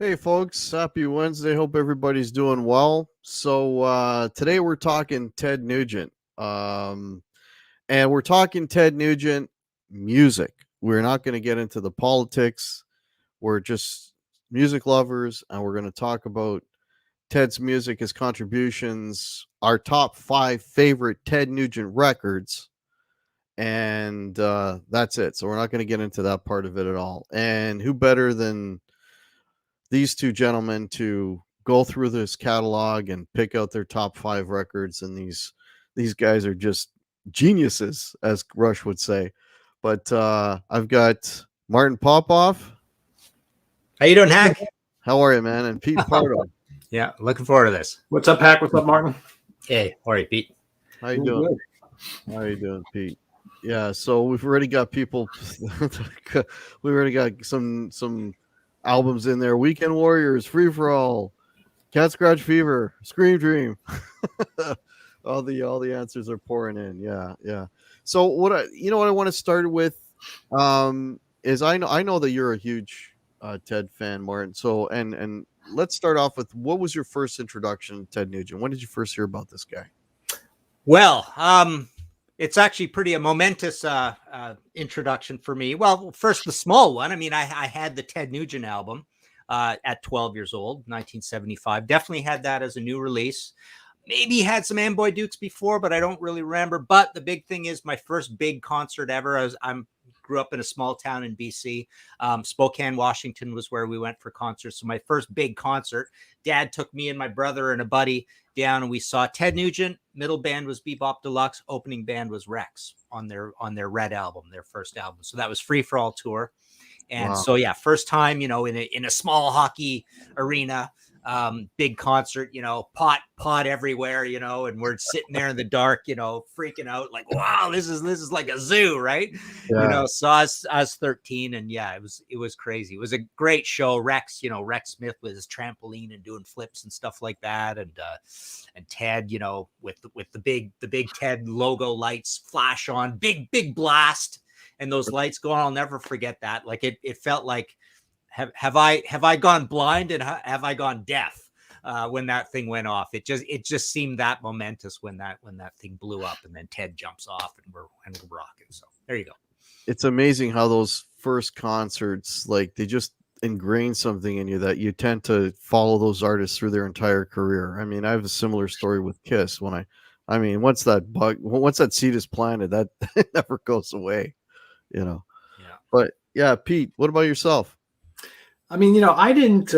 Hey folks, happy Wednesday. Hope everybody's doing well. So today we're talking Ted Nugent. And we're talking Ted Nugent music. We're not going to get into the politics. We're just music lovers, and we're going to talk about Ted's music, his contributions, our top 5 favorite Ted Nugent records, and that's it. So we're not going to get into that part of it at all. And who better than these two gentlemen to go through this catalog and pick out their top 5 records? And these guys are just geniuses, as Rush would say. But I've got Martin Popoff. How you doing, Hack? How are you, man? And Pete Pardo. Yeah, looking forward to this. What's up, Hack? What's up, Martin? Hey, all right, Pete. How you doing? How you doing, Pete? Yeah, so we've already got people. We already got some albums in there: Weekend Warriors, Free for All, Cat Scratch Fever, Scream Dream. all the answers are pouring in. Yeah. So what I want to start with is I know that you're a huge Ted fan, Martin. So and let's start off with, what was your first introduction to Ted Nugent? When did you first hear about this guy? Well, it's actually pretty a momentous introduction for me. Well, first the small one. I mean, I had the Ted Nugent album at 12 years old, 1975. Definitely had that as a new release. Maybe had some Amboy Dukes before, but I don't really remember. But the big thing is my first big concert ever. I grew up in a small town in BC. Spokane, Washington was where we went for concerts. So my first big concert, Dad took me and my brother and a buddy down, and we saw Ted Nugent. Middle band was Bebop Deluxe. Opening band was Rex on their Red album, their first album. So that was Free for All tour. And So yeah, first time, in a small hockey arena, big concert, pot everywhere, and we're sitting there in the dark, freaking out like, wow, this is like a zoo, right? Yeah. So I was 13, and yeah, it was crazy. It was a great show. Rex Smith with his trampoline and doing flips and stuff like that, and Ted, with the big Ted logo lights flash on, big blast, and those lights go on. I'll never forget that. Like it felt like, have I gone blind and have I gone deaf when that thing went off? It just seemed that momentous when that thing blew up, and then Ted jumps off and we're rocking. So there you go. It's amazing how those first concerts, like, they just ingrain something in you that you tend to follow those artists through their entire career. I mean, I have a similar story with Kiss. Once that seed is planted, that it never goes away, Yeah. But yeah, Pete, what about yourself? I mean, I didn't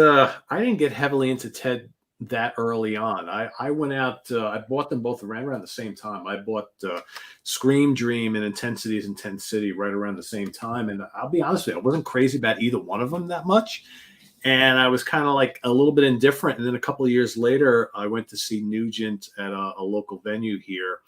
get heavily into Ted that early on. I went out, I bought them both around the same time. I bought Scream Dream and Intensity's Intense City right around the same time. And I'll be honest with you, I wasn't crazy about either one of them that much. And I was kind of like a little bit indifferent. And then a couple of years later, I went to see Nugent at a local venue here.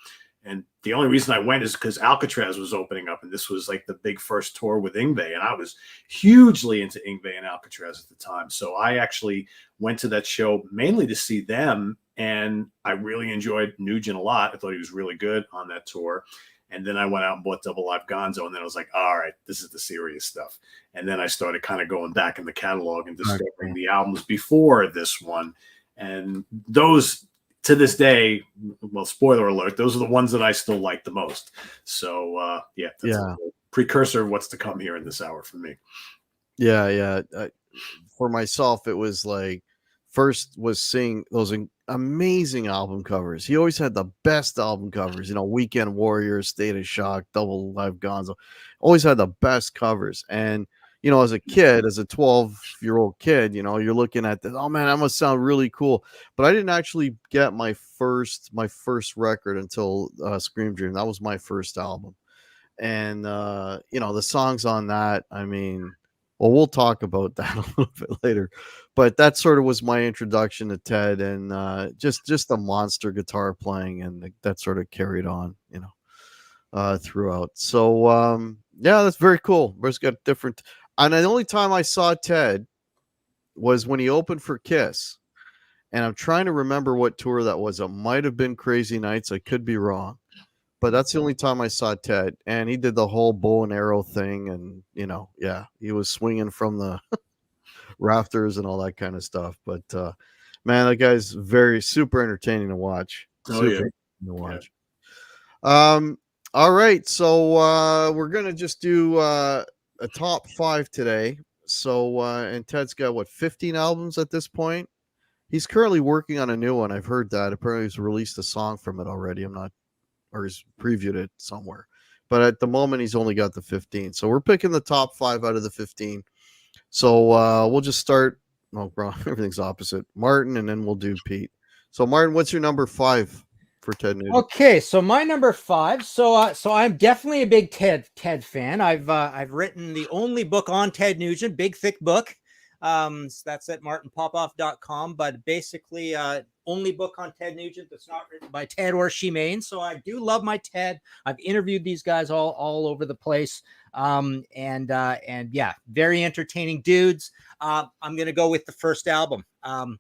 And the only reason I went is because Alcatraz was opening up, and this was like the big first tour with Yngwie, and I was hugely into Yngwie and Alcatraz at the time. So I actually went to that show mainly to see them, and I really enjoyed Nugent a lot. I thought he was really good on that tour. And then I went out and bought Double Live Gonzo, and then I was like, all right, this is the serious stuff. And then I started kind of going back in the catalog and discovering the albums before this one. And those, to this day, well, spoiler alert, those are the ones that I still like the most. So, that's a precursor of what's to come here in this hour for me. Yeah. For myself, it was like, first was seeing those amazing album covers. He always had the best album covers, Weekend Warriors, State of Shock, Double Live Gonzo. Always had the best covers. And, you know, as a kid, as a 12-year-old kid, you know, you're looking at this, oh man, that must sound really cool. But I didn't actually get my first record until Scream Dream. That was my first album. And you know, the songs on that, I mean, well, we'll talk about that a little bit later, but that sort of was my introduction to Ted, and just the monster guitar playing, and that sort of carried on, you know, throughout. So yeah, that's very cool. It's got different. And the only time I saw Ted was when he opened for Kiss, and I'm trying to remember what tour that was. It might have been Crazy Nights. I could be wrong, but that's the only time I saw Ted, and he did the whole bow and arrow thing, and you know, yeah, he was swinging from the rafters and all that kind of stuff. But man, that guy's very super entertaining to watch. Oh, yeah. Super entertaining to watch. All right, so we're gonna just do a top 5 today. So and Ted's got what, 15 albums at this point. He's currently working on a new one. I've heard that. Apparently he's released a song from it already. I'm not, or he's previewed it somewhere. But at the moment he's only got the 15. So we're picking the top 5 out of the 15. So we'll just start. Oh, bro, everything's opposite. Martin, and then we'll do Pete. So Martin, what's your number 5 for Ted Nugent? Okay, so my number 5. So I'm definitely a big Ted fan. I've written the only book on Ted Nugent, big thick book. So that's at martinpopoff.com. But basically, only book on Ted Nugent that's not written by Ted or Shemaine. So I do love my Ted. I've interviewed these guys all over the place. And yeah, very entertaining dudes. I'm gonna go with the first album. Wow.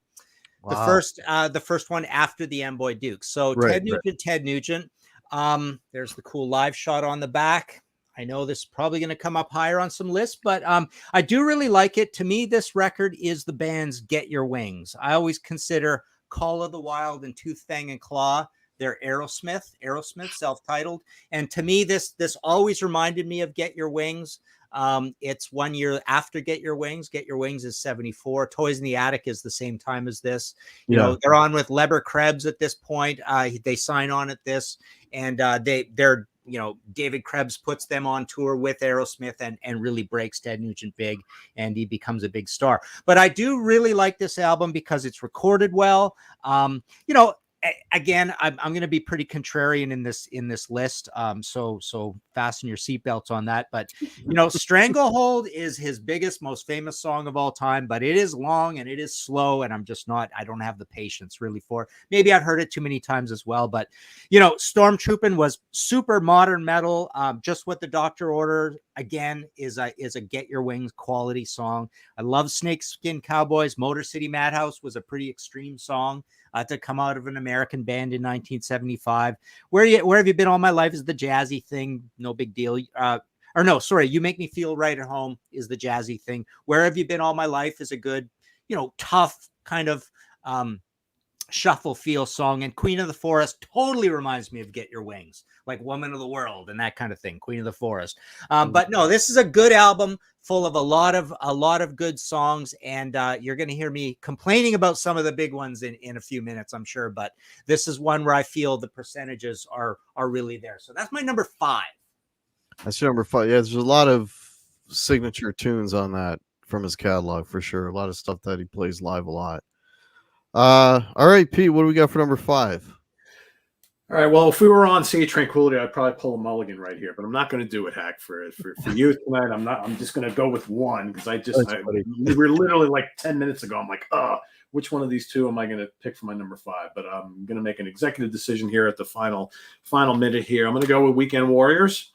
The first one after the Amboy Dukes. So Right, Ted Nugent. There's the cool live shot on the back. I know this is probably going to come up higher on some lists, but I do really like it. To me, this record is the band's Get Your Wings. I always consider Call of the Wild and Tooth, Fang, and Claw, they're Aerosmith, self-titled. And to me, this always reminded me of Get Your Wings. It's 1 year after Get Your Wings. Get Your Wings is 74. Toys in the Attic is the same time as this. You know, they're on with Leber Krebs at this point. They sign on at this, and they're, you know, David Krebs puts them on tour with Aerosmith and really breaks Ted Nugent big, and he becomes a big star. But I do really like this album because it's recorded well. You know, again, I'm going to be pretty contrarian in this list. So fasten your seatbelts on that. But you know, Stranglehold is his biggest, most famous song of all time. But it is long and it is slow, and I don't have the patience really for it. Maybe I've heard it too many times as well. But you know, Stormtroopin' was super modern metal. Just what the doctor ordered. Again, is a Get Your Wings quality song. I love Snakeskin Cowboys. Motor City Madhouse was a pretty extreme song to come out of an American band in 1975. Where have you been all my life is the jazzy thing. No big deal. Or no, sorry. You Make Me Feel Right at Home is the jazzy thing. Where Have You Been All My Life is a good, you know, tough kind of shuffle feel song. And Queen of the Forest totally reminds me of Get Your Wings, like Woman of the World and that kind of thing. Queen of the Forest. But no, this is a good album full of a lot of good songs, and you're going to hear me complaining about some of the big ones in a few minutes, I'm sure. But this is one where I feel the percentages are really there. So that's my number 5. That's your number 5. Yeah, there's a lot of signature tunes on that from his catalog for sure. A lot of stuff that he plays live a lot. All right, Pete, what do we got for number 5? All right. Well, if we were on Sea Tranquility, I'd probably pull a mulligan right here, but I'm not going to do it, Hack, for you tonight. I'm just going to go with one because we were literally like 10 minutes ago. I'm like, which one of these two am I going to pick for my number 5? But I'm going to make an executive decision here at the final minute here. I'm going to go with Weekend Warriors,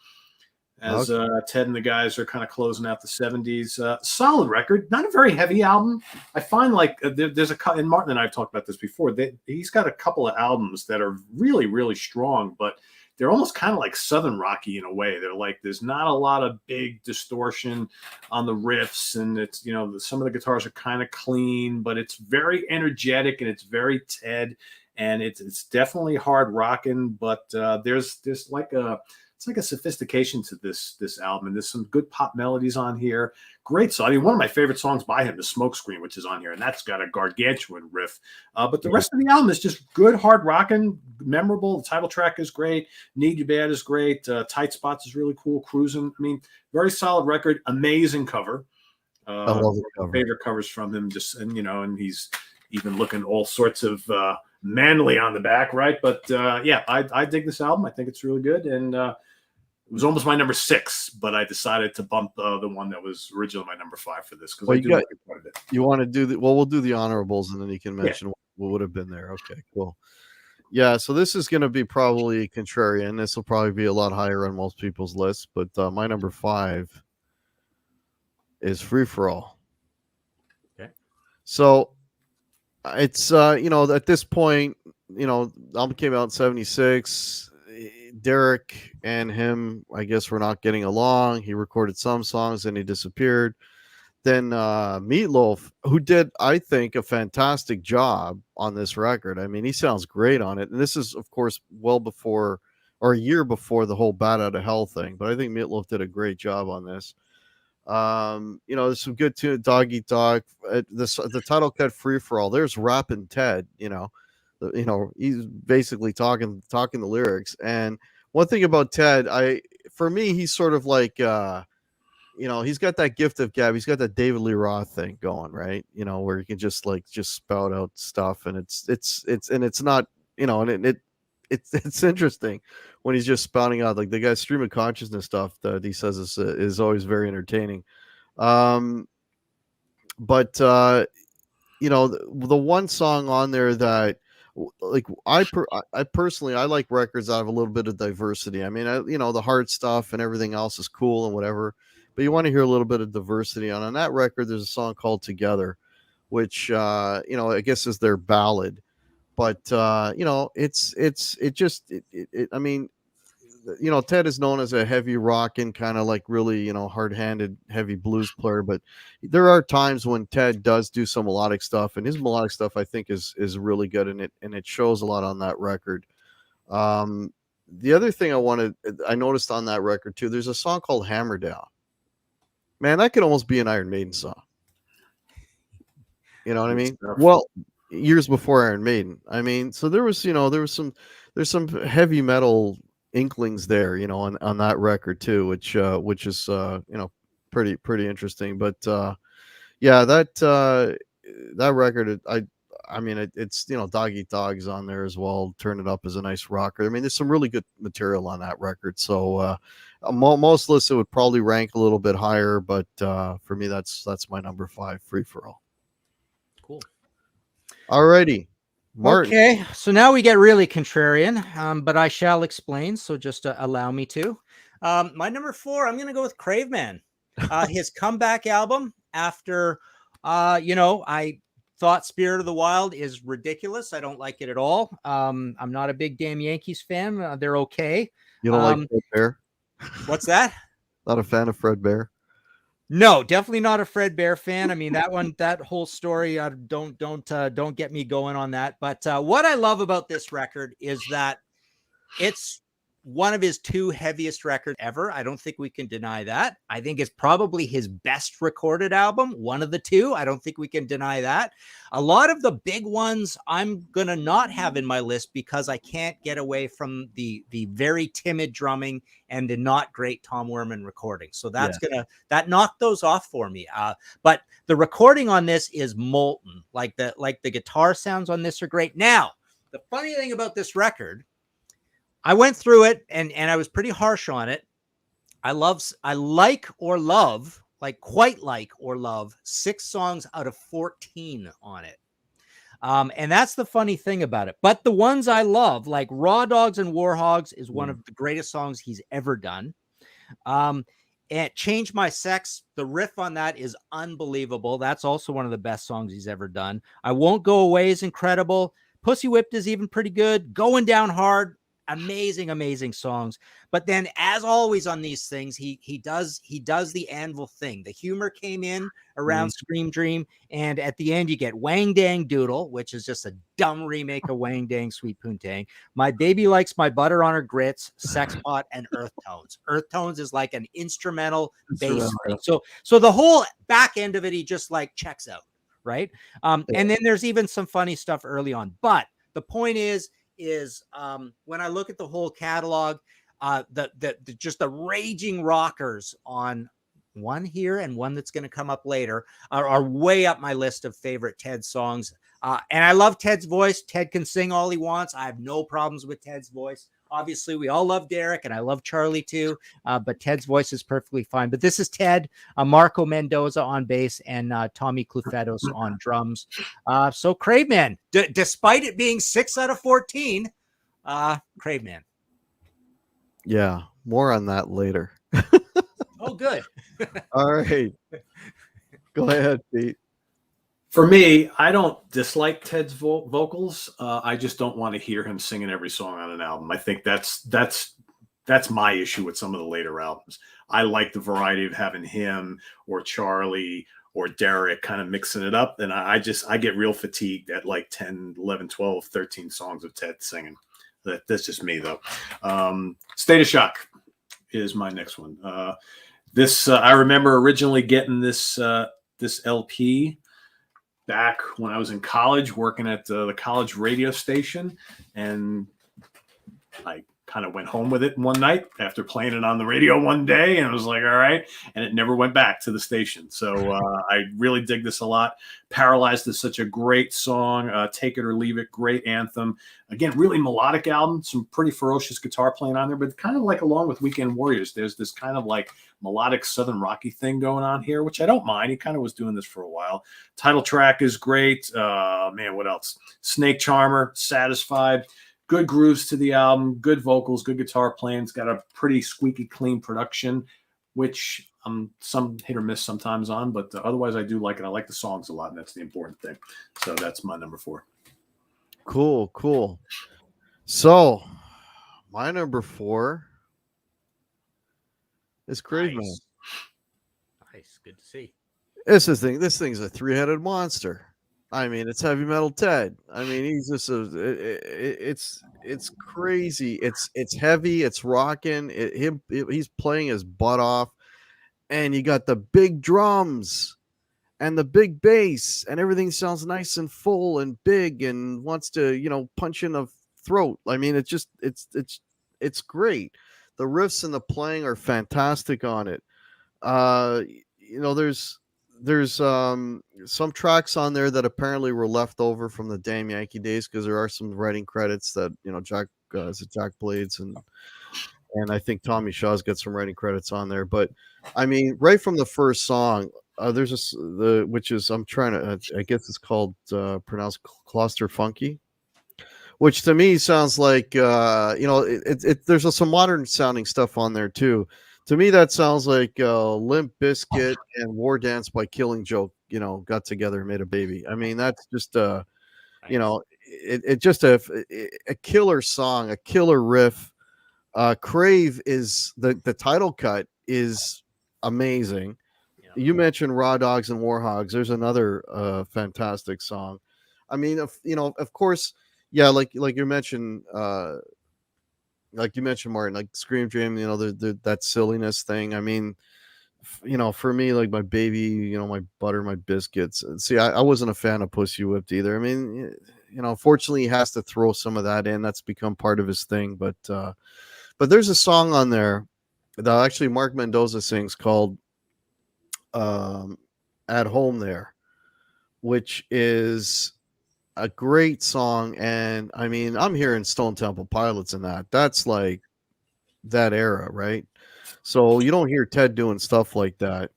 as Ted and the guys are kind of closing out the 70s. Solid record, not a very heavy album. I find like there's and Martin and I have talked about this before, he's got a couple of albums that are really, really strong, but they're almost kind of like Southern Rocky in a way. They're like, there's not a lot of big distortion on the riffs, and it's, you know, some of the guitars are kind of clean, but it's very energetic and it's very Ted, and it's definitely hard rocking, but there's like a sophistication to this album, and there's some good pop melodies on here. Great song. I mean, one of my favorite songs by him is Smokescreen, which is on here, and that's got a gargantuan riff. But the rest of the album is just good, hard rocking, memorable. The title track is great. Need You Bad is great. Tight Spots is really cool. Cruising. I mean, very solid record. Amazing cover. I love the cover. Favorite covers from him. And he's even looking all sorts of manly on the back, right? But yeah, I dig this album. I think it's really good, and it was almost my number 6, but I decided to bump the one that was originally my number 5 for this because I do like it quite a bit. You want to do we'll do the honorables, and then you can mention what would have been there. Okay, cool. Yeah, so this is going to be probably Contrarian. This will probably be a lot higher on most people's lists, but my number 5 is Free For All. Okay. So it's at this point, the album came out in 76. Derek and him, I guess, were not getting along. He recorded some songs and he disappeared. Then Meatloaf, who did, I think, a fantastic job on this record. I mean, he sounds great on it. And this is, of course, well before or a year before the whole Bat Out of Hell thing. But I think Meatloaf did a great job on this. There's some good tune, Dog Eat Dog. The title cut, Free For All. There's Rappin' Ted. He's basically talking the lyrics. And one thing about Ted, for me, he's sort of like he's got that gift of gab. He's got that David Lee Roth thing going, right? Where he can just spout out stuff, and it's not, and it's interesting when he's just spouting out, like the guy's stream of consciousness stuff that he says is always very entertaining. But the one song on there that, like, I personally, I like records that have a little bit of diversity. I mean, the hard stuff and everything else is cool and whatever, but you want to hear a little bit of diversity. On that record, there's a song called Together, which I guess is their ballad. But I mean, Ted is known as a heavy rockin', kind of like really, hard-handed, heavy blues player. But there are times when Ted does do some melodic stuff, and his melodic stuff, I think, is really good, and it shows a lot on that record. The other thing I noticed on that record too, there's a song called Hammer Down. Man, that could almost be an Iron Maiden song. You know what I mean? Well, years before Iron Maiden. I mean, so there's some heavy metal inklings there, on that record too, which is pretty interesting. But yeah, that record, I mean, it's Dog Eat Dog's on there as well. Turn It Up is a nice rocker. I mean, there's some really good material on that record. So most lists it would probably rank a little bit higher, but for me, that's my number 5, Free For All. Cool. Alrighty. Martin. Okay, so now we get really contrarian, but I shall explain. So just allow me to. My number 4, I'm going to go with Craveman. His comeback album after, I thought Spirit of the Wild is ridiculous. I don't like it at all. I'm not a big damn Yankees fan. They're okay. You don't like Fred Bear? What's that? Not a fan of Fred Bear? No, definitely not a Fred Bear fan. I mean, that whole story, don't get me going on that. But what I love about this record is that it's one of his 2 heaviest records ever. I don't think we can deny that. I think it's probably his best recorded album, one of the 2. I don't think we can deny that. A lot of the big ones I'm going to not have in my list because I can't get away from the very timid drumming and the not great Tom Werman recording. So that knocked those off for me. But the recording on this is molten. Like the guitar sounds on this are great. Now, the funny thing about this record, I went through it and I was pretty harsh on it. I quite like or love 6 songs out of 14 on it. And that's the funny thing about it. But the ones I love, like Raw Dogs and War Hogs, is one of the greatest songs he's ever done. And Change My Sex, the riff on that is unbelievable. That's also one of the best songs he's ever done. I Won't Go Away is incredible. Pussy Whipped is even pretty good. Going Down Hard, amazing songs. But then, as always on these things, he does the Anvil thing. The humor came in around Scream Dream, and at the end you get Wang Dang Doodle, which is just a dumb remake of Wang Dang Sweet Poontang. My Baby Likes My Butter on Her Grits, Sex Pot, and Earth Tones. Earth Tones is like an instrumental bass thing. So the whole back end of it, he just like checks out, right? And then there's even some funny stuff early on. But the point is when I look at the whole catalog, just the raging rockers on one here and one that's going to come up later are way up my list of favorite Ted songs. And I love Ted's voice. Ted can sing all he wants. I have no problems with Ted's voice. Obviously, we all love Derek, and I love Charlie too. But Ted's voice is perfectly fine. But this is Ted, Marco Mendoza on bass, and Tommy Clufetos on drums. So Craveman, despite it being 6 out of 14, Craveman. Yeah, more on that later. Oh, good. All right. Go ahead, Pete. For me, I don't dislike Ted's vocals. I just don't want to hear him singing every song on an album. I think that's my issue with some of the later albums. I like the variety of having him or Charlie or Derek kind of mixing it up. And I get real fatigued at like 10, 11, 12, 13 songs of Ted singing. That's just me, though. State of Shock is my next one. I remember originally getting this LP back when I was in college, working at the college radio station, and I kind of went home with it one night after playing it on the radio one day, and I was like, all right, and it never went back to the station. So I really dig this a lot. Paralyzed is such a great song. Take It or Leave It, great anthem. Again, really melodic album, some pretty ferocious guitar playing on there, but kind of like along with Weekend Warriors, there's this kind of like melodic Southern Rocky thing going on here, which I don't mind. He kind of was doing this for a while. Title track is great. Man, what else? Snake Charmer, Satisfied. Good grooves to the album, good vocals, good guitar playing. It's got a pretty squeaky clean production, which I'm some hit or miss sometimes on, but otherwise I do like it. I like the songs a lot, and that's the important thing. So that's my number 4. Cool. So my number 4 is Craveman. Nice. Good to see. This thing's a 3-headed monster. I mean, it's heavy metal Ted. I mean, he's just it's crazy. It's heavy. It's rocking. He's playing his butt off, and you got the big drums and the big bass, and everything sounds nice and full and big, and wants to punch in the throat. I mean, it's great. The riffs and the playing are fantastic on it. There's some tracks on there that apparently were left over from the damn Yankee days, because there are some writing credits that Jack Blades and I think Tommy Shaw's got some writing credits on there. But I mean, right from the first song, there's which is I guess it's called pronounced Cluster Funky, which to me sounds like there's some modern sounding stuff on there too. To me, that sounds like Limp Bizkit and War Dance by Killing Joke, got together and made a baby. I mean, that's just it's just a killer song, a killer riff. Crave is the title cut is amazing. Yeah. You mentioned Raw Dogs and War Hogs. There's another fantastic song. I mean, of course, yeah, like you mentioned. Like you mentioned, Martin, like Scream Dream, that silliness thing. I mean, for me, like my baby, my butter, my biscuits. See, I wasn't a fan of Pussy Whipped either. I mean, fortunately, he has to throw some of that in. That's become part of his thing. But there's a song on there that actually Mark Mendoza sings called "At Home There," which is a great song. And I mean, I'm hearing Stone Temple Pilots in that. That's like that era, right? So you don't hear Ted doing stuff like that.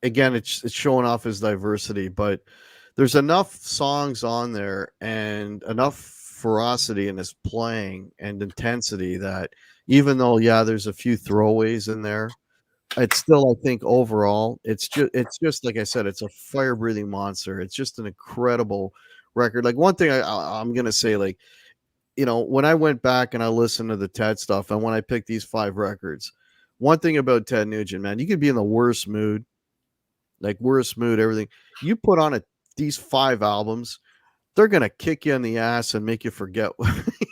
Again, it's showing off his diversity, but there's enough songs on there and enough ferocity in his playing and intensity that even though, yeah, there's a few throwaways in there, it's still, I think, overall, it's just like I said, it's a fire breathing monster. It's just an incredible record. Like, one thing I'm gonna say, like, when I went back and I listened to the Ted stuff, and when I picked these 5 records, one thing about Ted Nugent, man, you could be in the worst mood, everything. You put on these 5 albums, they're gonna kick you in the ass and make you forget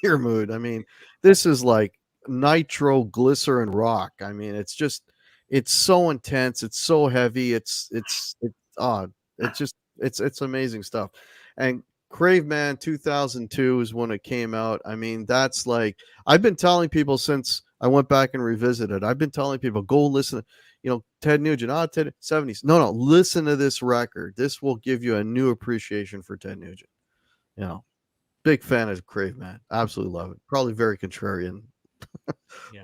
your mood. I mean, this is like nitro glycerin rock. I mean, it's so intense. It's so heavy. It's amazing stuff. And Craveman 2002 is when it came out. I mean, that's like, I've been telling people since I went back and revisited. I've been telling people, go listen to, Ted Nugent, Ted 70s. No, listen to this record. This will give you a new appreciation for Ted Nugent. Big fan of Crave, man. Absolutely love it. Probably very contrarian,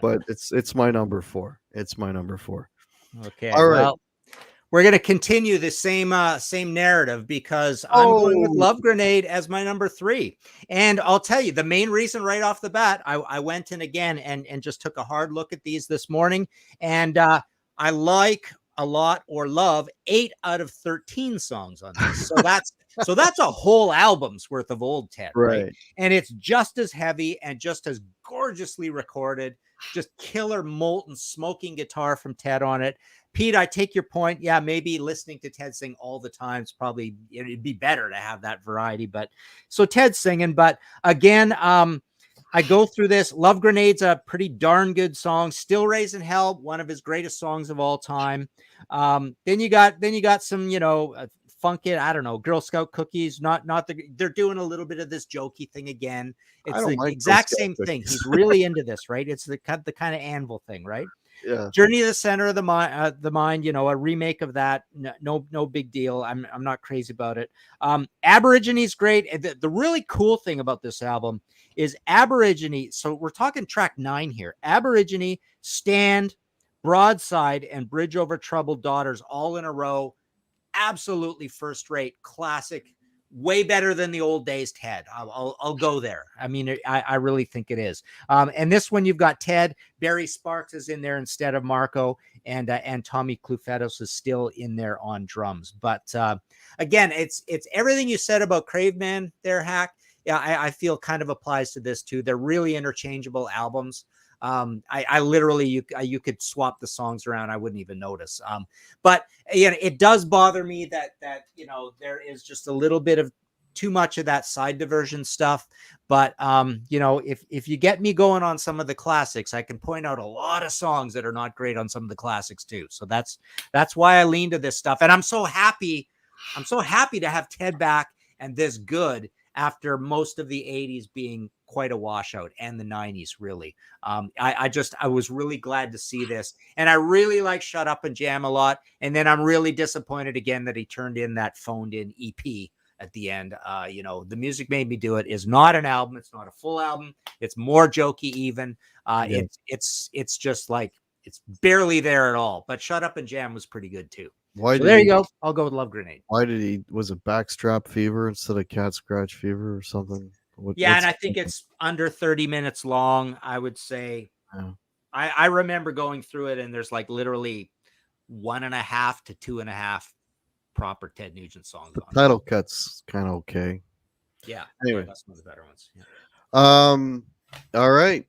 but it's my number 4. It's my number 4. Okay. All right. Well, we're going to continue the same narrative because I'm going with Love Grenade as my number 3. And I'll tell you, the main reason right off the bat, I went in again and just took a hard look at these this morning. And I like a lot or love 8 out of 13 songs on this. So that's a whole album's worth of old Ted, right? And it's just as heavy and just as gorgeously recorded, just killer molten smoking guitar from Ted on it. Pete, I take your point. Yeah, maybe listening to Ted sing all the time is probably, it'd be better to have that variety. But so Ted's singing, but again, I go through this. Love Grenade's a pretty darn good song. Still Raising Hell, one of his greatest songs of all time. Then you got some, funky, I don't know, Girl Scout cookies. They're doing a little bit of this jokey thing again. It's the exact same thing. He's really into this, right? It's the kind of anvil thing, right? Yeah. Journey to the Center of the Mind, a remake of that. No big deal. I'm not crazy about it. Aborigines great. And the really cool thing about this album is Aborigine. So we're talking track 9 here. Aborigine, Stand, Broadside, and Bridge Over Troubled Daughters all in a row. Absolutely first rate, classic. Way better than the old days Ted. I'll go there. I mean, I really think it is. And this one, you've got Ted. Barry Sparks is in there instead of Marco, and Tommy Clufetos is still in there on drums. But again, it's everything you said about Craveman there, Hack. Yeah, I feel kind of applies to this too. They're really interchangeable albums. I literally, you could swap the songs around. I wouldn't even notice. But it does bother me that there is just a little bit of too much of that side diversion stuff. But, if you get me going on some of the classics, I can point out a lot of songs that are not great on some of the classics too. So that's why I lean to this stuff. And I'm so happy to have Ted back and this good after most of the 80s being quite a washout, and the 90s really. I was really glad to see this, and I really like Shut Up and Jam a lot. And then I'm really disappointed again that he turned in that phoned in EP at the end. The Music Made Me Do It is not an album. It's not a full album. It's more jokey even. It's just like, it's barely there at all, but Shut Up and Jam was pretty good too. There you go. I'll go with Love Grenade. Why was it Backstrap Fever instead of Cat Scratch Fever or something? And I think it's under 30 minutes long, I would say. Yeah. I remember going through it, and there's like literally 1.5 to 2.5 proper Ted Nugent songs. The title cut's kind of okay. Yeah. Anyway, that's one of the better ones. Yeah. All right.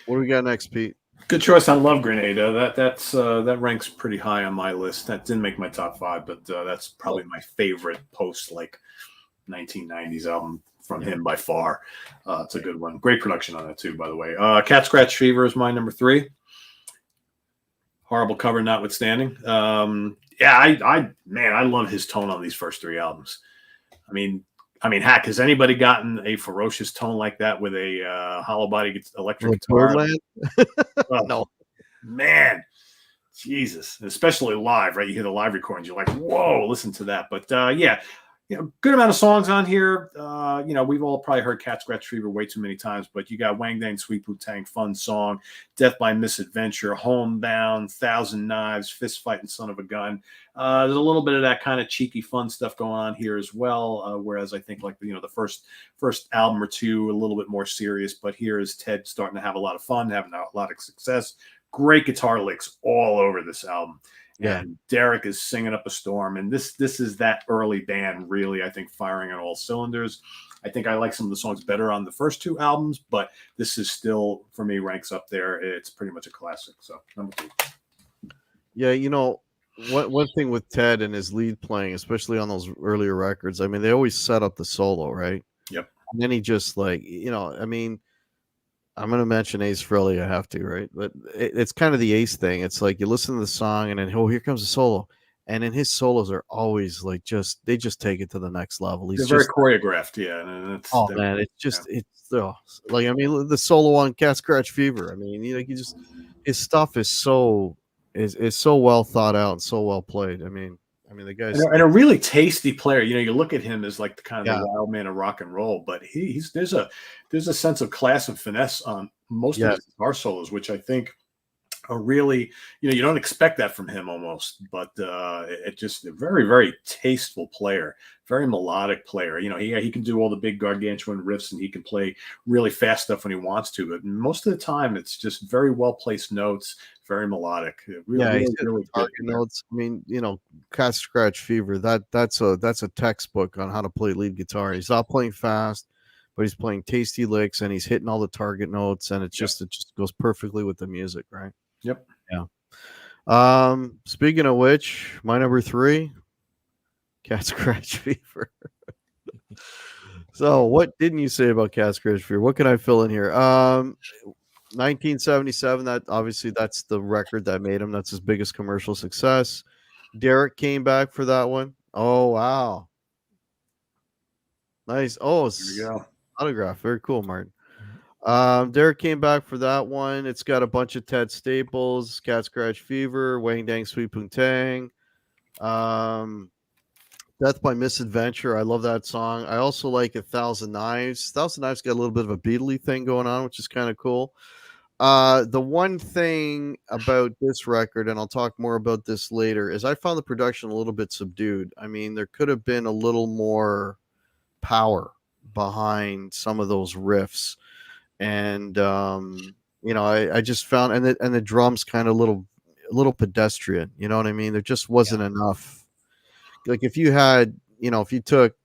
What do we got next, Pete? Good choice on Love Grenade. That ranks pretty high on my list. That didn't make my top 5, but that's probably my favorite post 1990s album from him by far. It's a good one. Great production on it too, by the way. Cat Scratch Fever is my number 3. Horrible cover notwithstanding. I love his tone on these first 3 albums. I mean, Hack, has anybody gotten a ferocious tone like that with a hollow body electric guitar? No. Man, Jesus. Especially live, right? You hear the live recordings, you're like, whoa, listen to that. But good amount of songs on here. We've all probably heard Cat Scratch Fever way too many times, but you got Wang Dang Sweet Poo-Tang, Fun Song, Death by Misadventure, Homebound, Thousand Knives, Fist Fighting Son of a Gun. There's a little bit of that kind of cheeky fun stuff going on here as well, whereas I think the first album or two, a little bit more serious, but here is Ted starting to have a lot of fun, having a lot of success. Great guitar licks all over this album. Yeah. And Derek is singing up a storm. And this is that early band, really, I think, firing on all cylinders. I think I like some of the songs better on the first 2 albums, but this is still, for me, ranks up there. It's pretty much a classic. So, number 2. Yeah, one thing with Ted and his lead playing, especially on those earlier records, I mean, they always set up the solo, right? Yep. And then he just I'm going to mention Ace Frehley. I have to, right? But it's kind of the Ace thing. It's like you listen to the song and then, here comes the solo. and then his solos are always like they just take it to the next level. He's They're very just choreographed, yeah. And it's oh man, it's just like I mean the solo on Cat Scratch Fever. I mean, he just his stuff is so well thought out and so well played. I mean the guy's and a really tasty player. You know, you look at him as like the kind of Yeah. the wild man of rock and roll, but he's there's a sense of class and finesse on most of Yes. his guitar solos, which I think are really, you don't expect that from him almost, but it just a very, very tasteful player, very melodic player. He can do all the big gargantuan riffs and he can play really fast stuff when he wants to, but most of the time it's just very well placed notes, very melodic. Really, he's really good. target notes. I mean, Cat Scratch Fever. That's a textbook on how to play lead guitar. He's not playing fast, but he's playing tasty licks and he's hitting all the target notes, and it just goes perfectly with the music, right? Yep. Yeah. Speaking of which, my number 3, Cat Scratch Fever. So, what didn't you say about Cat Scratch Fever? What can I fill in here? 1977. That's the record that made him. That's his biggest commercial success. Derek came back for that one. Oh wow, nice. Oh, There we go. autograph. Very cool, Martin. Derek came back for that one. It's got a bunch of Ted staples: Cat Scratch Fever, Wang Dang Sweet Poontang, Death by Misadventure. I love that song. I also like 1,000 Knives. 1,000 Knives got a little bit of a Beatley thing going on, which is kind of cool. The one thing about this record, and I'll talk more about this later, is I found the production a little bit subdued. I mean, there could have been a little more power behind some of those riffs. And I just found and the drums kind of a little pedestrian, you know what I mean? There just wasn't enough. Like if you took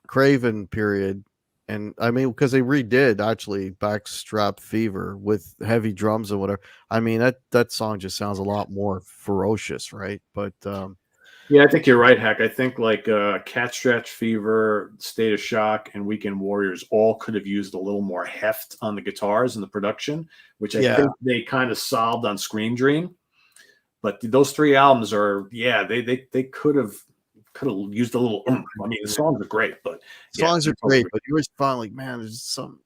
Craven period, and I mean because they redid actually Backstrap Fever with heavy drums and whatever. I mean that song just sounds a lot more ferocious, right? But yeah, I think you're right, Hack. I think like Cat Scratch Fever, State of Shock, and Weekend Warriors all could have used a little more heft on the guitars and the production, which I think they kind of solved on Scream Dream. But those 3 albums they could have used a little. I mean, the songs are great, but songs are great, but you always find like, man, there's some,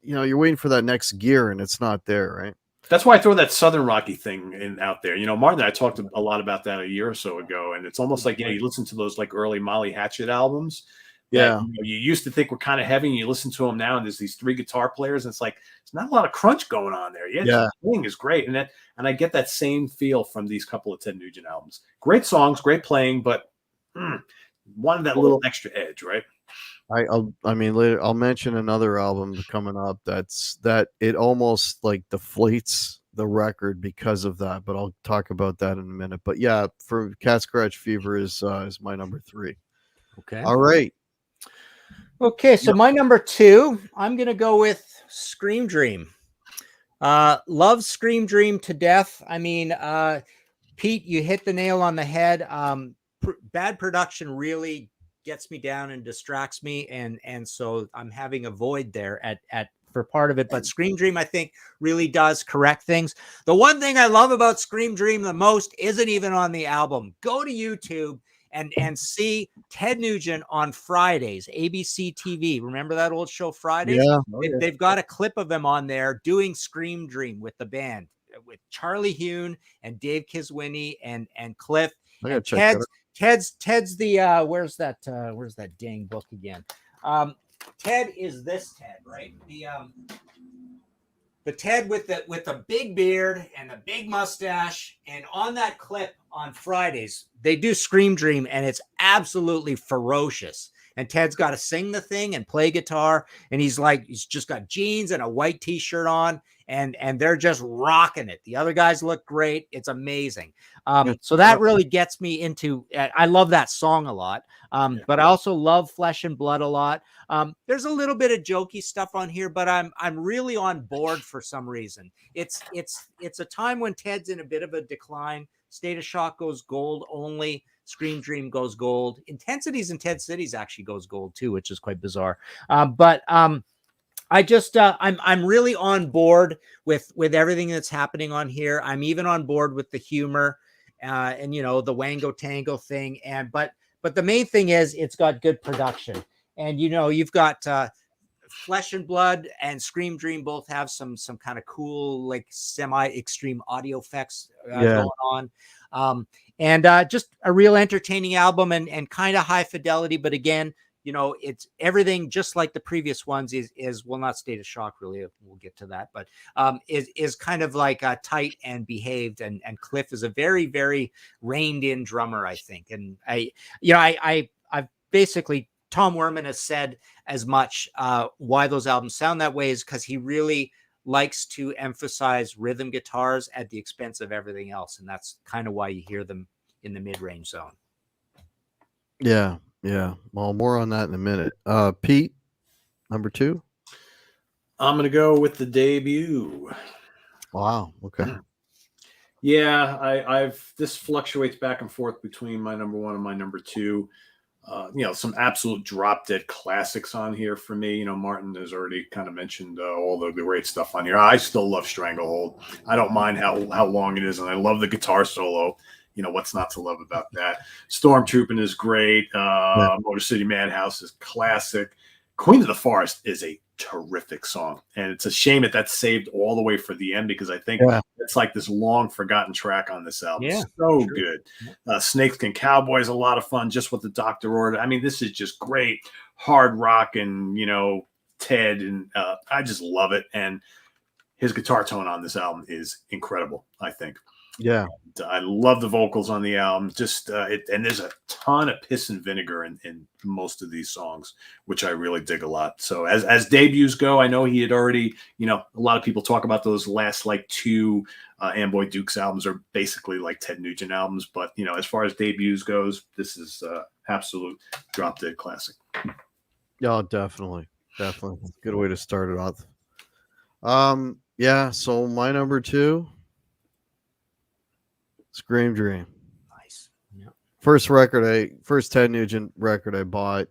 you're waiting for that next gear and it's not there, right? That's why I throw that Southern Rocky thing out there. Martin and I talked a lot about that a year or so ago, and it's almost like you listen to those like early Molly Hatchet albums. Yeah, you used to think were kind of heavy, and you listen to them now, and there's these 3 guitar players, and it's like there's not a lot of crunch going on there. The playing is great, and I get that same feel from these couple of Ted Nugent albums. Great songs, great playing, but wanted that little extra edge, right? I mean later I'll mention another album coming up that it almost like deflates the record because of that, but I'll talk about that in a minute. But yeah, for Cat Scratch Fever is my number 3. Okay. All right. Okay, so my number 2, I'm gonna go with Scream Dream. Love Scream Dream to death. I mean, Pete, you hit the nail on the head. Bad production really gets me down and distracts me, and so I'm having a void there at for part of it. But Scream Dream, I think, really does correct things. The one thing I love about Scream Dream the most isn't even on the album. Go to YouTube and see Ted Nugent on Fridays, ABC TV. Remember that old show Fridays? Yeah. They've got a clip of him on there doing Scream Dream with the band, with Charlie Hune and Dave Kiswini and Cliff. And Ted's the where's that dang book again? Ted is this Ted, right? The Ted with the big beard and the big mustache. And on that clip on Fridays, they do Scream Dream, and it's absolutely ferocious. And Ted's got to sing the thing and play guitar, and he's just got jeans and a white t-shirt on, and they're just rocking it. The other guys look great. It's amazing. So that really gets me into, I love that song a lot. But I also love Flesh and Blood a lot. There's a little bit of jokey stuff on here, but I'm really on board for some reason. It's a time when Ted's in a bit of a decline. State of Shock goes gold only. Scream Dream goes gold. Intensities in Ted Cities actually goes gold too, which is quite bizarre. But I just I'm really on board with everything that's happening on here. I'm even on board with the humor. and the Wango Tango thing. But the main thing is it's got good production, and you've got Flesh and Blood and Scream Dream both have some kind of cool, like semi-extreme audio effects going on. And just a real entertaining album, and kind of high fidelity. But again, it's everything just like the previous ones is well, not State of Shock, really. We'll get to that, but is kind of like tight and behaved. And Cliff is a very, very reined in drummer, I think. And I've basically, Tom Werman has said as much why those albums sound that way is because he really likes to emphasize rhythm guitars at the expense of everything else. And that's kind of why you hear them in the mid-range zone. Yeah. Well, more on that in a minute. Pete, number 2. I'm going to go with the debut. Wow. Okay. Yeah, this fluctuates back and forth between my number 1 and my number 2. Some absolute drop dead classics on here for me. Martin has already kind of mentioned all the great stuff on here. I still love Stranglehold. I don't mind how long it is, and I love the guitar solo. What's not to love about that? Stormtrooping is great. Motor City Madhouse is classic. Queen of the Forest is a terrific song, and it's a shame that's saved all the way for the end, because I think it's like this long forgotten track on this album. So good. Snakeskin Cowboy is a lot of fun, just what the doctor ordered. I mean, this is just great hard rock, and Ted, and I just love it. And his guitar tone on this album is incredible, I think. Yeah, and I love the vocals on the album. Just and there's a ton of piss and vinegar in most of these songs, which I really dig a lot. So as debuts go, I know he had already, a lot of people talk about those last like 2 Amboy Dukes albums are basically like Ted Nugent albums, but as far as debuts goes, this is absolute drop dead classic. Oh, definitely. Good way to start it off. Yeah. So my number 2. Scream Dream. Nice. Yeah. First Ted Nugent record I bought.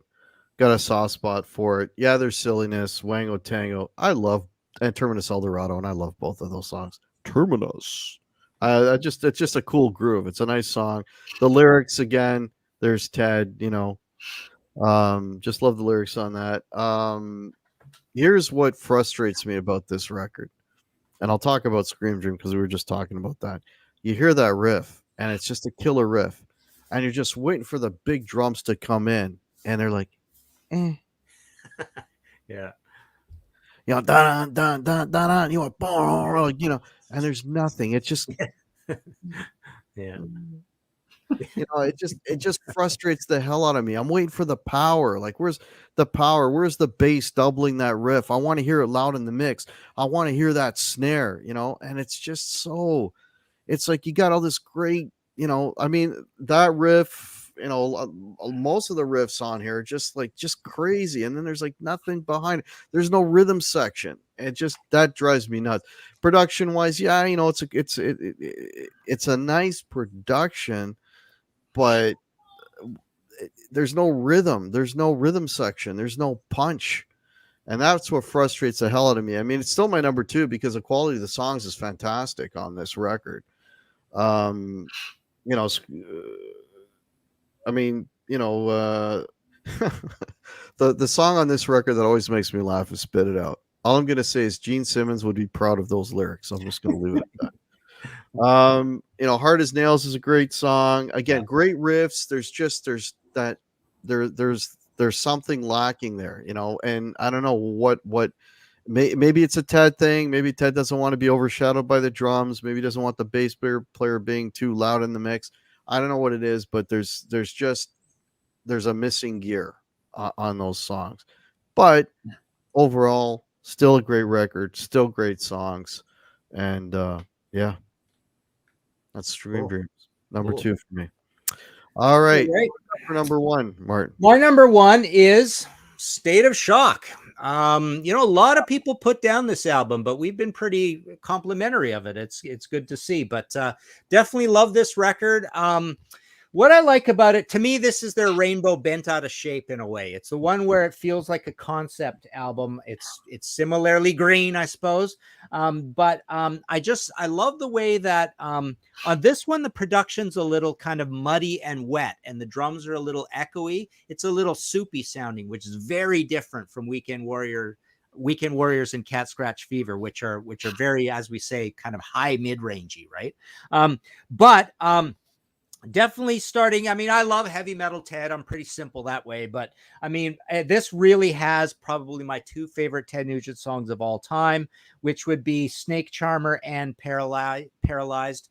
Got a soft spot for it. Yeah, there's silliness. Wango Tango. I love, and Terminus Eldorado, and I love both of those songs. Terminus. It's just a cool groove. It's a nice song. The lyrics, again, there's Ted, just love the lyrics on that. Here's what frustrates me about this record. And I'll talk about Scream Dream because we were just talking about that. You hear that riff, and it's just a killer riff, and you're just waiting for the big drums to come in, and they're like, yeah, dun dun dun dun dun, and there's nothing. It's just, yeah, it just frustrates the hell out of me. I'm waiting for the power. Like, where's the power? Where's the bass doubling that riff? I want to hear it loud in the mix. I want to hear that snare, and it's just so. It's like you got all this great, that riff, most of the riffs on here are just crazy. And then there's like nothing behind it. There's no rhythm section. That drives me nuts. Production wise, yeah, it's a nice production, but there's no rhythm. There's no rhythm section. There's no punch. And that's what frustrates the hell out of me. I mean, it's still my number 2 because the quality of the songs is fantastic on this record. The song on this record that always makes me laugh is Spit It Out. All I'm going to say is Gene Simmons would be proud of those lyrics. I'm just going to leave it at that. Hard as Nails is a great song. Again, great riffs. There's something lacking there, and I don't know what maybe it's a Ted thing. Maybe Ted doesn't want to be overshadowed by the drums. Maybe he doesn't want the bass player being too loud in the mix. I don't know what it is, but there's a missing gear on those songs. But overall, still a great record, still great songs, and yeah, that's Scream Dreams number 2 for me. All right, for number 1, Martin. My number 1 is State of Shock. A lot of people put down this album, but we've been pretty complimentary of it. It's good to see, but definitely love this record. What I like about it, to me, this is their rainbow bent out of shape in a way. It's the one where it feels like a concept album. It's similarly green, I suppose. But I love the way that on this one, the production's a little kind of muddy and wet, and the drums are a little echoey. It's a little soupy sounding, which is very different from Weekend Warriors and Cat Scratch Fever, which are very, as we say, kind of high mid-rangey, right? But definitely starting. I mean, I love heavy metal Ted. I'm pretty simple that way, but I mean, this really has probably my two favorite Ted Nugent songs of all time, which would be Snake Charmer and Paralyzed.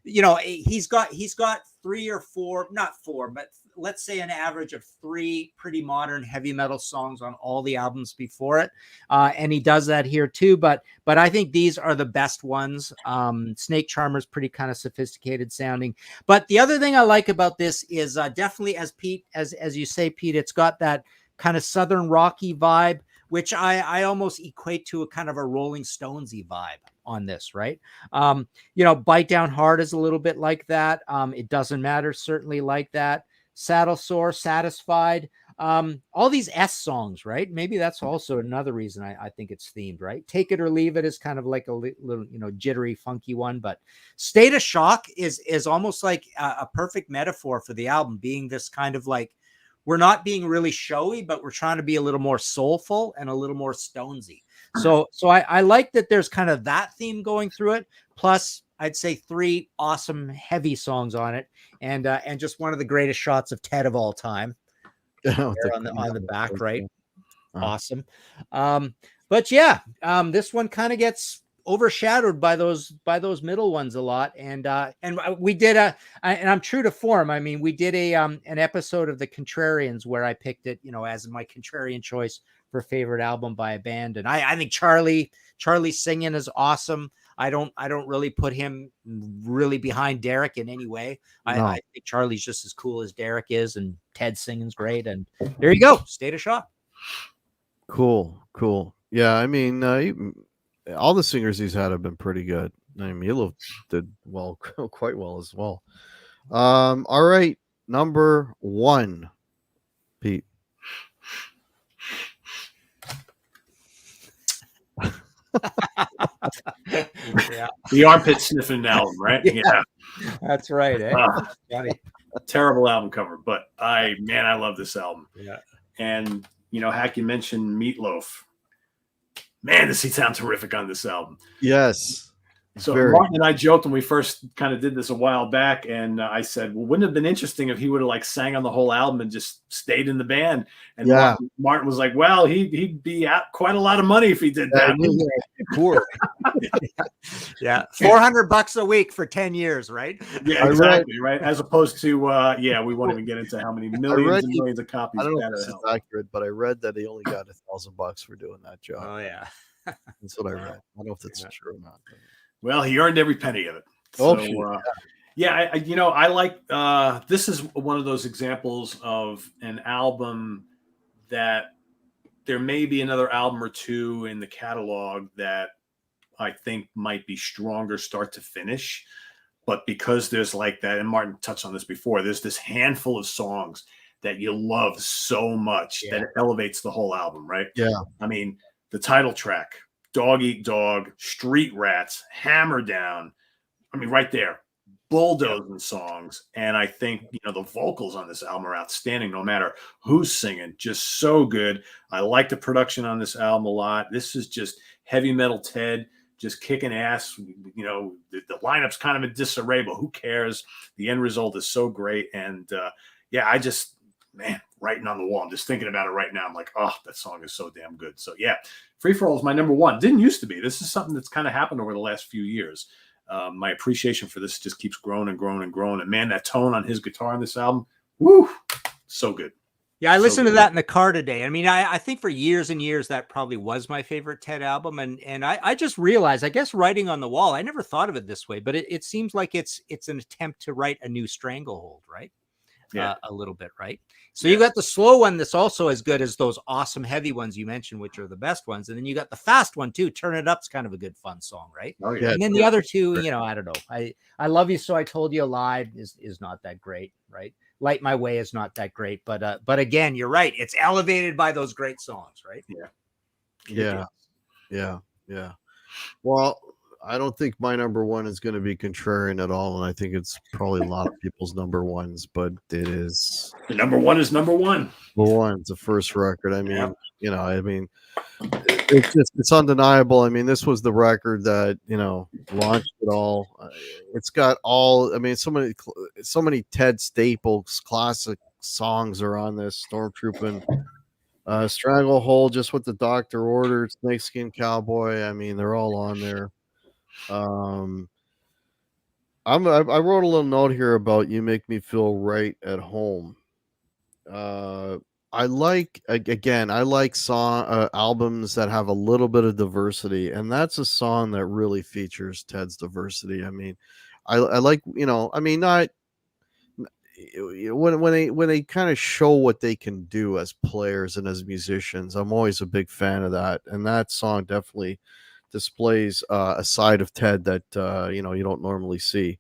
He's got three or four, not four, but let's say an average of three pretty modern heavy metal songs on all the albums before it. And he does that here too, but I think these are the best ones. Snake Charmer's pretty kind of sophisticated sounding. But the other thing I like about this is definitely, as you say, Pete, it's got that kind of Southern rocky vibe, which I almost equate to a kind of a Rolling Stonesy vibe on this, right? Bite Down Hard is a little bit like that. It Doesn't Matter, certainly like that. Saddle Sore, Satisfied, all these S songs, right? Maybe that's also another reason I think it's themed, right? Take It or Leave It is kind of like a little, jittery, funky one, but State of Shock is almost like a perfect metaphor for the album, being this kind of like, we're not being really showy, but we're trying to be a little more soulful and a little more Stonesy. So I like that there's kind of that theme going through it. Plus, I'd say three awesome heavy songs on it, and just one of the greatest shots of Ted of all time. On the back, right? Awesome. But yeah, this one kind of gets overshadowed by those middle ones a lot, and we did and I'm true to form. I mean, we did an episode of the Contrarians where I picked it, as my Contrarian choice for favorite album by a band, and I think Charlie singing is awesome. I don't really put him really behind Derek in any way. No. I think Charlie's just as cool as Derek is, and Ted singing's great. And there you go, State of Shock. Cool. Yeah, I mean, all the singers he's had have been pretty good. I mean, Milo did well, quite well as well. All right, number one, Pete. Yeah. The armpit sniffing album, right? Yeah. That's right. Funny. Terrible album cover, but I love this album. Yeah. And Hack, you mentioned Meatloaf. Man, does he sound terrific on this album? Yes. So Martin and I joked when we first kind of did this a while back, and I said, well, wouldn't it have been interesting if he would have like sang on the whole album and just stayed in the band? And Martin was like, well, he'd be out quite a lot of money if he did that. Poor. Yeah. $400 a week for 10 years, right? Yeah, exactly. Right. As opposed to, we won't even get into how many millions and millions of copies. I don't know if this is accurate, but I read that he only got $1,000 for doing that job. Oh, yeah. That's what I read. I don't know if that's true or not. Well, he earned every penny of it. So, I like this is one of those examples of an album that there may be another album or two in the catalog that I think might be stronger start to finish. But because there's like that, and Martin touched on this before, there's this handful of songs that you love so much that it elevates the whole album, right? Yeah. I mean, the title track, Dog Eat Dog, Street Rats, Hammer Down. I mean, right there, bulldozing songs. And I think, the vocals on this album are outstanding, no matter who's singing, just so good. I like the production on this album a lot. This is just heavy metal Ted, just kicking ass. The lineup's kind of a disarray, but who cares? The end result is so great. And writing on the wall. I'm just thinking about it right now. I'm like, oh, that song is so damn good. So yeah, Free For All is my number one. Didn't used to be. This is something that's kind of happened over the last few years. My appreciation for this just keeps growing and growing and growing. And man, that tone on his guitar on this album, woo, so good. Yeah, I listened to that in the car today. I mean, I think for years and years that probably was my favorite Ted album, and I just realized, I guess, writing on the wall, I never thought of it this way, but it seems like it's an attempt to write a new Stranglehold, right? a little bit, right? So you got the slow one that's also as good as those awesome heavy ones you mentioned, which are the best ones. And then you got the fast one too. Turn It Up's kind of a good fun song, right? Oh, yeah. And then the other two, I don't know. I Love You So I Told You Live is not that great, right? Light My Way is not that great, but again, you're right. It's elevated by those great songs, right? Yeah. Well, I don't think my number one is going to be Contrarian at all, and I think it's probably a lot of people's number ones, but it is The number one is number one. number one. It's the first record. I mean, it's undeniable. I mean, this was the record that launched it all. It's got all. I mean, so many Ted Staples classic songs are on this. Stormtrooping, Stranglehold, Just What the Doctor Ordered, Snakeskin Cowboy. I mean, they're all on there. I wrote a little note here about You Make Me Feel Right at Home. I like song albums that have a little bit of diversity, and that's a song that really features Ted's diversity. I mean, I like not when they kind of show what they can do as players and as musicians. I'm always a big fan of that, and that song definitely displays a side of Ted that you don't normally see.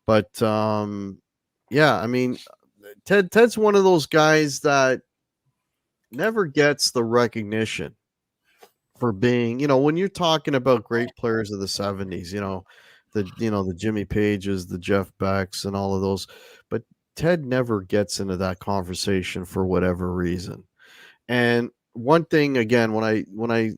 But I mean, Ted's one of those guys that never gets the recognition for being, when you're talking about great players of the 70s, the Jimmy Pages, the Jeff Becks, and all of those, but Ted never gets into that conversation for whatever reason. And one thing, again, when I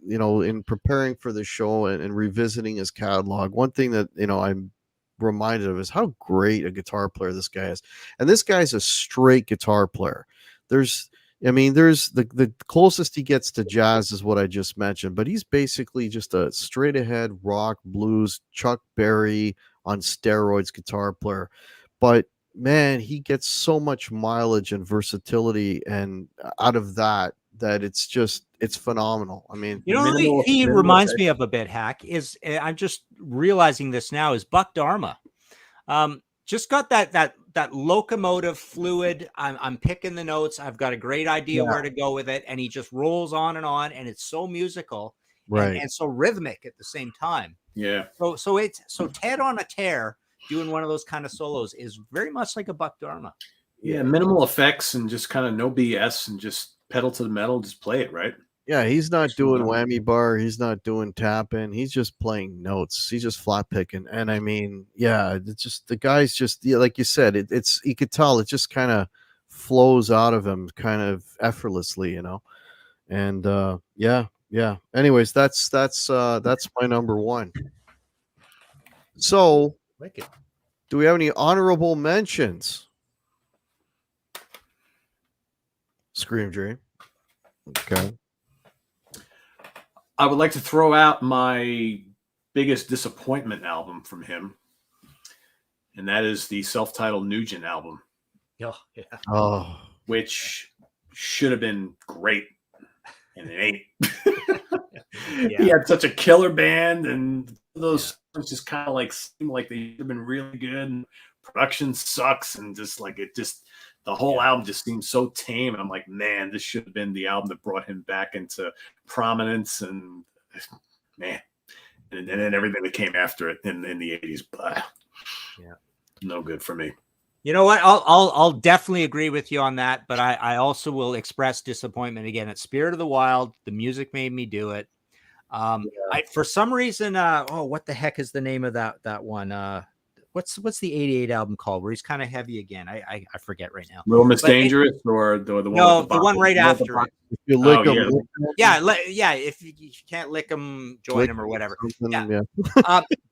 in preparing for the show and revisiting his catalog, one thing that I'm reminded of is how great a guitar player this guy is. And this guy's a straight guitar player. There's the closest he gets to jazz is what I just mentioned, but he's basically just a straight ahead rock, blues, Chuck Berry on steroids guitar player. But man, he gets so much mileage and versatility and out of that it's phenomenal. I mean, he reminds me of a bit, Hack, is I'm just realizing this now, is Buck Dharma. Just got that locomotive fluid. I'm picking the notes. I've got a great idea where to go with it, and he just rolls on, and it's so musical, right, and so rhythmic at the same time. Yeah. So Ted on a tear doing one of those kind of solos is very much like a Buck Dharma. Yeah, minimal effects and just kind of no BS and just pedal to the metal, just play it, right? Yeah, he's not doing whammy bar. He's not doing tapping. He's just playing notes. He's just flat picking. And I mean, yeah, it's just the guy's just like you said. It's you could tell it just kind of flows out of him, kind of effortlessly, And yeah. Anyways, that's my number one. So, do we have any honorable mentions? Scream Dream. Okay. I would like to throw out my biggest disappointment album from him, and that is the self-titled Nugent album. Oh, yeah. Oh, which should have been great, and it ain't. Yeah. He had such a killer band, and those songs just kind of like seem like they should have been really good. And production sucks, and just like the whole album just seems so tame. And I'm like, man, this should have been the album that brought him back into prominence. And man, and then everything that came after it in the 80s, no good for me. You know what? I'll definitely agree with you on that, but I also will express disappointment again at Spirit of the Wild. The music made me do it. For some reason, what the heck is the name of that one? What's the 88 album called where he's kind of heavy again? I forget right now. Little Miss Dangerous or the one? No, the one right after it. if you lick them, If you can't lick them, join them or whatever. Yeah.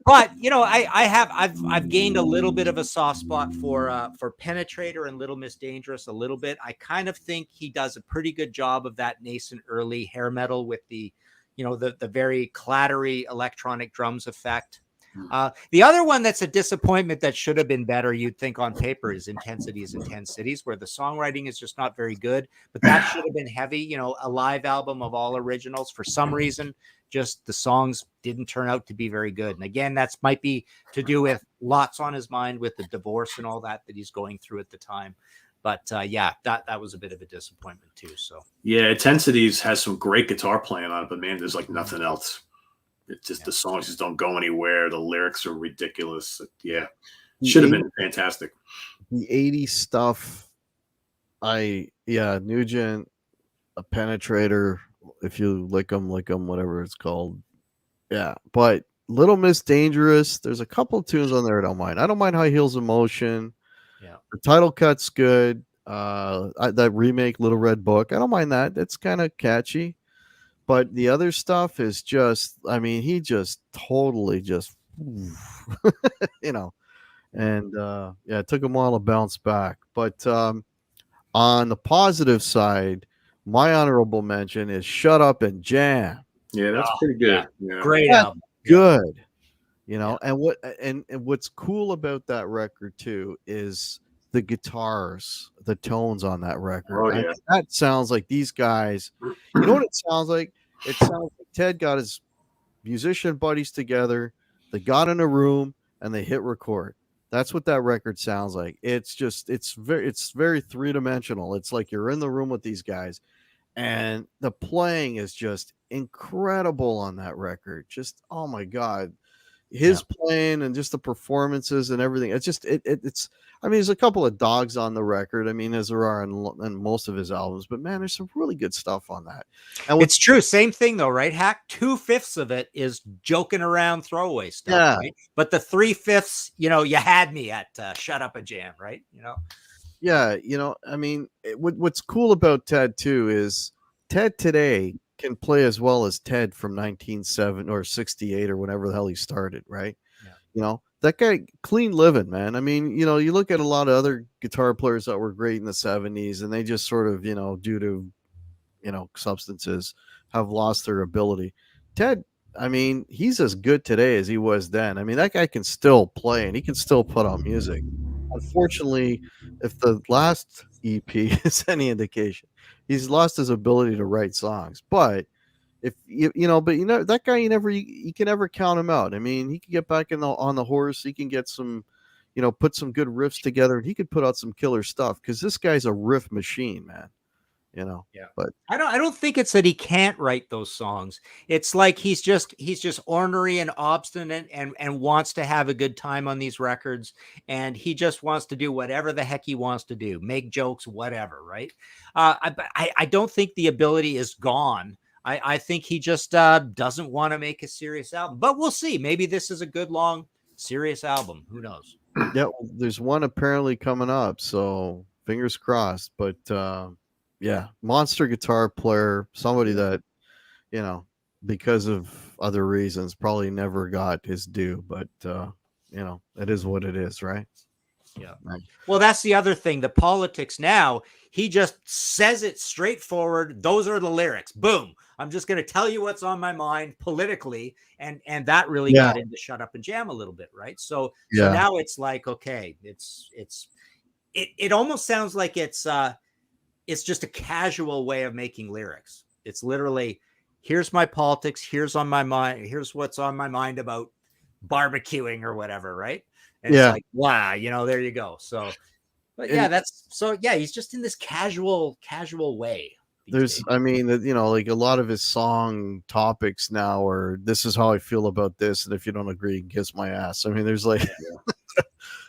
But I've gained a little bit of a soft spot for Penetrator and Little Miss Dangerous a little bit. I kind of think he does a pretty good job of that nascent early hair metal with the very clattery electronic drums effect. The other one that's a disappointment that should have been better, you'd think on paper, is Intensities in 10 Cities, where the songwriting is just not very good, but that should have been heavy, a live album of all originals. For some reason, just the songs didn't turn out to be very good. And again, that's might be to do with lots on his mind with the divorce and all that he's going through at the time. But yeah, that was a bit of a disappointment too. So Yeah, Intensities has some great guitar playing on it, but man, there's like nothing else. It's just the songs just don't go anywhere. The lyrics are ridiculous. Yeah, should have been fantastic. The 80s stuff, Nugent, a penetrator, if you lick them, whatever it's called. Yeah, but Little Miss Dangerous, there's a couple of tunes on there I don't mind. I don't mind High Heels in Motion. yeah, The title cut's good. That remake, Little Red Book, I don't mind that. It's kind of catchy. But the other stuff is just, I mean, he just totally just, you know, and yeah, it took him a while to bounce back. But on the positive side, my honorable mention is Shut Up and Jam. Yeah, that's pretty good. Yeah. great That's album. good. You know, and what's cool about that record too is the guitars, the tones on that record. Oh, I yeah. mean, that sounds like these guys. You know what it sounds like? It sounds like Ted got his musician buddies together, they got in a room and they hit record. That's what that record sounds like. It's just it's very three-dimensional. It's like you're in the room with these guys, and the playing is just incredible on that record. Just oh my god, his playing and just the performances and everything. It's just it's. I mean, there's a couple of dogs on the record. I mean, as there are in most of his albums, but man, there's some really good stuff on that. And It's true. Same thing though, right? Hack 2/5 of it is joking around, throwaway stuff. Yeah. Right? But the 3/5, you know, you had me at Shut Up and Jam, right? You know. yeah, you know, I mean, what's cool about Ted too is Ted today can play as well as Ted from 1970 or 68 or whenever the hell he started, right? Yeah. You know, that guy clean living, man. I mean, you know, you look at a lot of other guitar players that were great in the 70s and they just sort of, you know, due to, you know, substances have lost their ability. Ted, I mean, he's as good today as he was then. I mean, that guy can still play and he can still put out music. Unfortunately, if the last EP is any indication, he's lost his ability to write songs. But if you know, but you know that guy, you can never count him out. I mean, he can get back on the horse. He can get some, you know, put some good riffs together, and he could put out some killer stuff because this guy's a riff machine, man. You know, Yeah. But I don't think it's that he can't write those songs. It's like he's just ornery and obstinate and wants to have a good time on these records, and he just wants to do whatever the heck he wants to do, make jokes, whatever, right? I don't think the ability is gone. I think he just doesn't want to make a serious album, but we'll see. Maybe this is a good long serious album. Who knows? yeah, there's one apparently coming up, so fingers crossed. But yeah, monster guitar player, somebody that, you know, because of other reasons, probably never got his due. But you know, it is what it is, right? Yeah. Well, that's the other thing. The politics now, he just says it straightforward. Those are the lyrics. Boom. I'm just going to tell you what's on my mind politically. And that really got into Shut Up and Jam a little bit. Right. So now it's like, okay, it almost sounds like it's just a casual way of making lyrics. It's literally, here's my politics. Here's on my mind. Here's what's on my mind about barbecuing or whatever. Right. And it's like, wow, you know, there you go. So, but yeah, he's just in this casual way. I mean, you know, like a lot of his song topics now are, this is how I feel about this. And if you don't agree, you can kiss my ass. I mean, there's like,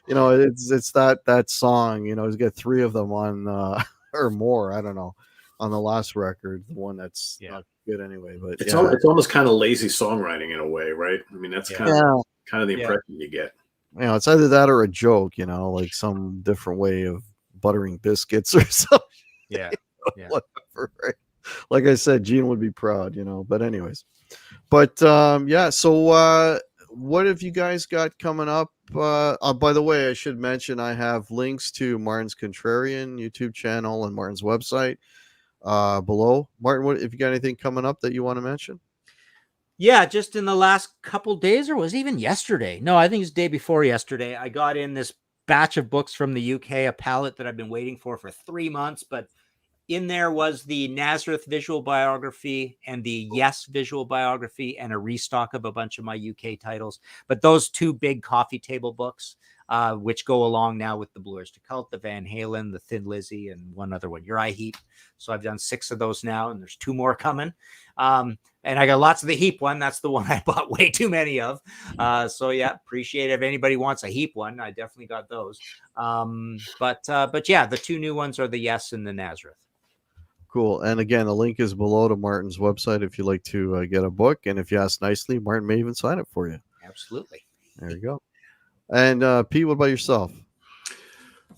you know, it's that song, you know, he's got 3 of them on, or more, I don't know, on the last record, the one that's not good anyway, but it's almost kind of lazy songwriting in a way, right? I mean, that's kind of the impression you get. You know, it's either that or a joke, you know, like some different way of buttering biscuits or something. Yeah. Whatever, right? Like I said, Gene would be proud, you know, but anyways. But yeah, so what have you guys got coming up? By the way, I should mention I have links to Martin's Contrarian YouTube channel and Martin's website below. Martin, what if you got anything coming up that you want to mention? Yeah, just in the last couple days, or was it even yesterday? No, I think it was the day before yesterday. I got in this batch of books from the UK, a palette that I've been waiting for 3 months, but in there was the Nazareth visual biography and the Yes visual biography and a restock of a bunch of my UK titles. But those 2 big coffee table books, which go along now with the Blue Oyster Cult, the Van Halen, the Thin Lizzy, and one other one, Uriah Heep. So I've done 6 of those now, and there's 2 more coming. And I got lots of the Heap one. That's the one I bought way too many of. So yeah, appreciate it. If anybody wants a Heap one, I definitely got those. But yeah, the 2 new ones are the Yes and the Nazareth. Cool. And again, the link is below to Martin's website if you'd like to get a book. And if you ask nicely, Martin may even sign it for you. Absolutely. There you go. And Pete, what about yourself?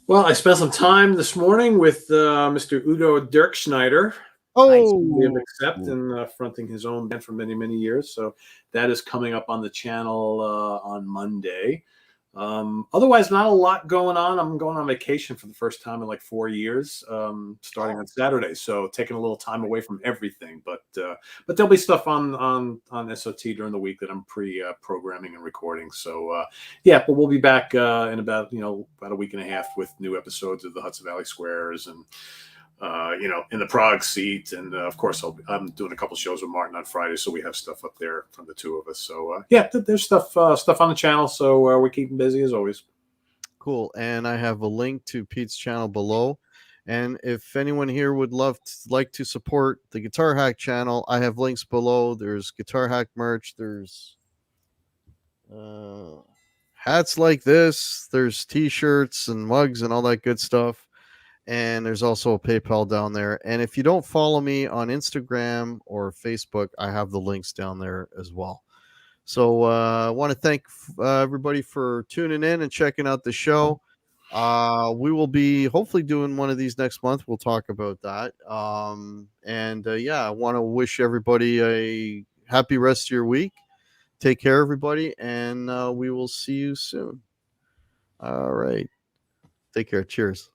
Well, I spent some time this morning with Mr. Udo Dirkschneider. Oh, of Accept and fronting his own band for many, many years. So that is coming up on the channel on Monday. Otherwise, not a lot going on. I'm going on vacation for the first time in like 4 years, starting on Saturday. So taking a little time away from everything. But there'll be stuff on SOT during the week that I'm programming and recording. So yeah, but we'll be back in about a week and a half with new episodes of the Hudson Valley Squares and in the Prague seat. And of course, I'm doing a couple shows with Martin on Friday. So we have stuff up there from the 2 of us. So yeah, there's stuff on the channel. So we're keeping busy as always. Cool. And I have a link to Pete's channel below. And if anyone here would like to support the Guitar Hack channel, I have links below. There's Guitar Hack merch. There's hats like this. There's t-shirts and mugs and all that good stuff. And there's also a PayPal down there. And if you don't follow me on Instagram or Facebook, I have the links down there as well. So I want to thank everybody for tuning in and checking out the show. We will be hopefully doing one of these next month. We'll talk about that. Yeah, I want to wish everybody a happy rest of your week. Take care, everybody, and we will see you soon. All right. Take care. Cheers.